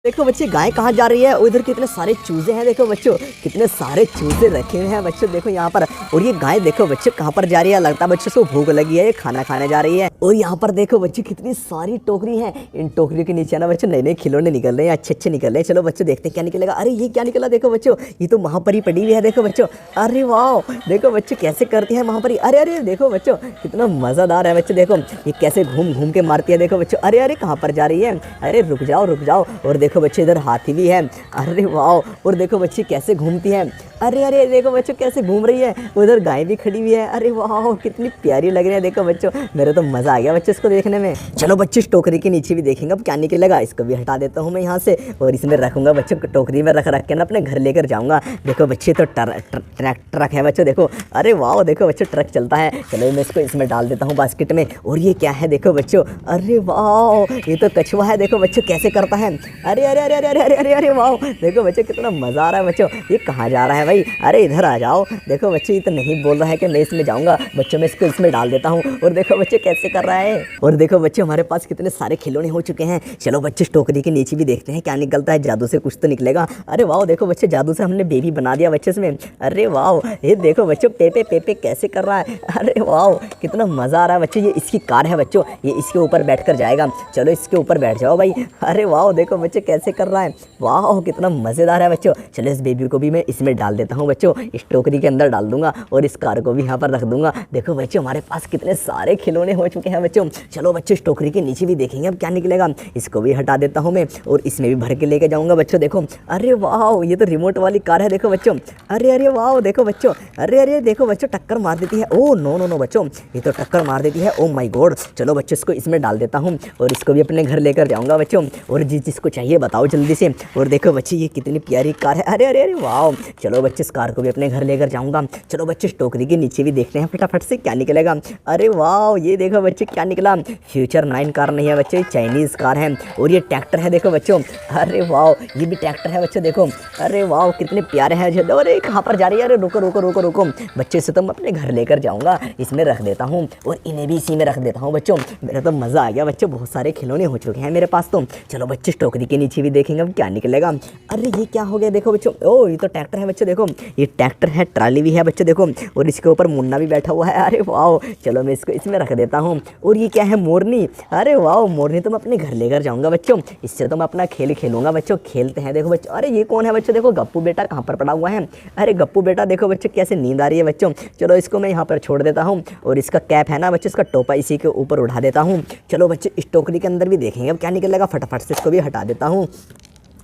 देखो बच्चे गाय कहाँ जा रही है। उधर कितने सारे चूजे हैं। देखो बच्चों कितने सारे चूजे रखे हुए हैं बच्चों, देखो यहाँ पर। और ये गाय देखो बच्चों कहाँ पर जा रही है। लगता है बच्चों को भूख लगी है, ये खाना खाने जा रही है। और यहाँ पर देखो बच्चों कितनी सारी टोकरी हैं। इन टोकरियों के नीचे ना बच्चों नए नए खिलौने निकल रहे हैं, अच्छे अच्छे निकल रहे हैं। चलो बच्चों देखते हैं क्या निकलेगा। अरे ये क्या निकला, देखो बच्चों ये तो महापरी पड़ी हुई है। देखो बच्चों, अरे वाह देखो बच्चों कैसे करती है महापरी। अरे अरे देखो बच्चों कितना मज़ेदार है बच्चों। देखो ये कैसे घूम घूम के मारती है। देखो बच्चों, अरे अरे कहाँ पर जा रही है। अरे रुक जाओ रुक जाओ। और देखो बच्चे इधर हाथी भी है। अरे वाह। और देखो बच्ची कैसे घूमती है। अरे अरे देखो बच्चों कैसे घूम रही है। उधर गाय भी खड़ी हुई है। अरे वाह कितनी प्यारी लग रही है। देखो बच्चों मेरे तो मज़ा आ गया बच्चों इसको देखने में। चलो बच्चे इस टोकरी के नीचे भी देखेंगे अब क्या निकलेगा। इसको भी हटा देता हूँ मैं यहाँ से और इसमें रखूँगा बच्चों टोकरी में रख रख के ना अपने घर लेकर जाऊँगा। देखो बच्चे तो ट्रक है बच्चों, देखो। अरे वाह देखो बच्चों ट्रक चलता है। चलो मैं इसको इसमें डाल देता हूँ बास्केट में। और ये क्या है देखो बच्चों, अरे वाह ये तो कछुआ है। देखो बच्चों कैसे करता है। अरे अरे अरे अरे अरे अरे अरे वाह देखो बच्चों कितना मज़ा आ रहा है बच्चों। ये कहाँ जा रहा है भाई। अरे इधर आ जाओ। देखो बच्चे ये तो नहीं बोल रहा है कि मैं इसमें जाऊँगा। बच्चों मैं इसको इसमें डाल देता हूँ। और देखो बच्चे कैसे कर रहा है। और देखो बच्चे हमारे पास कितने सारे खिलौने हो चुके हैं। चलो बच्चे टोकरी के नीचे भी देखते हैं क्या निकलता है। जादू से कुछ तो निकलेगा। अरे वाह देखो बच्चे जादू से हमने बेबी बना दिया बच्चे इसमें। अरे वाह ये देखो बच्चों पेपे पेपे कैसे कर रहा है। अरे वाह कितना मज़ा आ रहा है बच्चों। ये इसकी कार है बच्चों, ये इसके ऊपर बैठ कर जाएगा। चलो इसके ऊपर बैठ जाओ भाई। अरे वाह देखो बच्चे कैसे कर रहा है। वाह कितना मज़ेदार है बच्चों। चलो इस बेबी को भी मैं इसमें डाल देता हूँ बच्चों, इस टोकरी के अंदर डाल दूंगा और इस कार को भी यहाँ पर रख दूंगा। देखो बच्चों हमारे पास कितने सारे खिलौने हो चुके हैं बच्चों। चलो बच्चों इस टोकरी के नीचे भी देखेंगे अब क्या निकलेगा। इसको भी हटा देता हूँ मैं और इसमें भी भर के लेके जाऊँगा बच्चों। देखो अरे वाह ये तो रिमोट वाली कार है। देखो बच्चों, अरे अरे वाह देखो बच्चों, अरे अरे देखो बच्चों टक्कर मार देती है। ओ नो नो नो बच्चों ये तो टक्कर मार देती है। Oh my God. चलो बच्चों इसको इसमें डाल देता हूँ और इसको भी अपने घर लेकर जाऊँगा बच्चों। और जिसको चाहिए बताओ जल्दी से। और देखो बच्चे ये कितनी प्यारी कार है। अरे अरे अरे वाह। चलो बच्चे इस कार को भी अपने घर लेकर जाऊँगा। चलो बच्चे इस टोकरी के नीचे भी देखते हैं फटाफट से क्या निकलेगा। अरे वाह ये देखो बच्चे क्या निकला। फ्यूचर 9 कार नहीं है बच्चे, चाइनीज़ कार है। और ये ट्रैक्टर है देखो बच्चों। अरे वाह ये भी ट्रैक्टर है बच्चों देखो। अरे वाह कितने प्यारे हैं। अरे कहाँ पर जा रही है। अरे रुको रुको रुको रुको। बच्चे से तो मैं अपने घर लेकर जाऊँगा, इसमें रख देता हूँ और इन्हें भी इसी में रख देता हूँ बच्चों। मेरा तो मज़ा आ गया बच्चों, बहुत सारे खिलौने हो चुके हैं मेरे पास तो। चलो बच्चे टोकरी के नीचे भी देखेंगे अब क्या निकलेगा। अरे ये क्या हो गया देखो बच्चों। ओ ये तो ट्रैक्टर है बच्चों देखो। ये ट्रैक्टर है, ट्राली भी है बच्चों देखो। और इसके ऊपर मुन्ना भी बैठा हुआ है। अरे वाह चलो मैं इसको इसमें रख देता हूँ। और ये क्या है, मोरनी। अरे वाह मोरनी तो मैं अपने घर लेकर जाऊँगा बच्चों, इससे तो मैं अपना खेल खेलूँगा बच्चों। खेलते हैं देखो बच्चों। अरे ये कौन है बच्चों, देखो गप्पू बेटा कहाँ पर पड़ा हुआ है। अरे गप्पू बेटा देखो बच्चों कैसे नींद आ रही है बच्चों। चलो इसको मैं यहाँ पर छोड़ देता हूँ और इसका कैप है ना बच्चों, इसका टोपा इसी के ऊपर उठा देता हूँ। चलो बच्चे इस टोकरी के अंदर भी देखेंगे अब क्या निकलेगा। फटाफट से इसको भी हटा देता हूँ।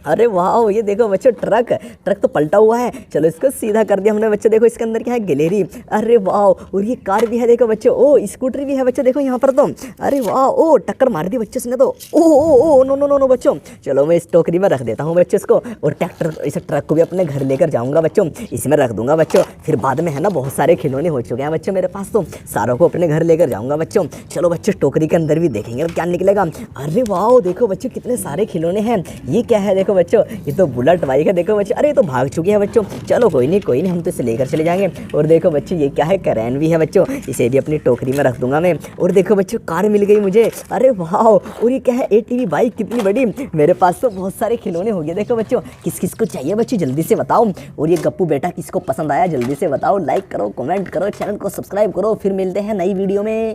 अरे वाह ये देखो बच्चों ट्रक तो पलटा हुआ है। चलो इसको सीधा कर दिया हमने बच्चे। देखो इसके अंदर क्या है, गैलरी। अरे वाह और ये कार भी है देखो बच्चों। ओ स्कूटर भी है बच्चों देखो यहाँ पर तो। अरे वाह ओ टक्कर मार दी बच्चों इसने तो। Oh oh oh no no no no बच्चों। चलो मैं इस टोकरी में रख देता हूँ बच्चों इसको। और इस ट्रक को भी अपने घर लेकर जाऊँगा बच्चों, इसमें रख दूंगा बच्चों। फिर बाद में है ना बहुत सारे खिलौने हो चुके हैं बच्चों मेरे पास तो, सारों को अपने घर लेकर जाऊँगा बच्चों। चलो बच्चों टोकरी के अंदर भी देखेंगे अब क्या निकलेगा। अरे वाह देखो बच्चों कितने सारे खिलौने हैं। ये क्या है देखो बच्चों, ये तो बुलेट बाइक है देखो बच्चे। अरे तो भाग चुकी है बच्चों। चलो कोई नहीं हम तो इसे लेकर चले जाएंगे। और देखो बच्चे ये क्या है, करैन भी है बच्चों, इसे भी अपनी टोकरी में रख दूंगा मैं। और देखो बच्चों कार मिल गई मुझे। अरे वाह और ये क्या है, ATV बाइक कितनी बड़ी। मेरे पास तो बहुत सारे खिलौने हो गए देखो बच्चों। किस किस को चाहिए बच्चे जल्दी से बताओ। और ये गप्पू बेटा किसको पसंद आया जल्दी से बताओ। लाइक करो, कमेंट करो, चैनल को सब्सक्राइब करो। फिर मिलते हैं नई वीडियो में।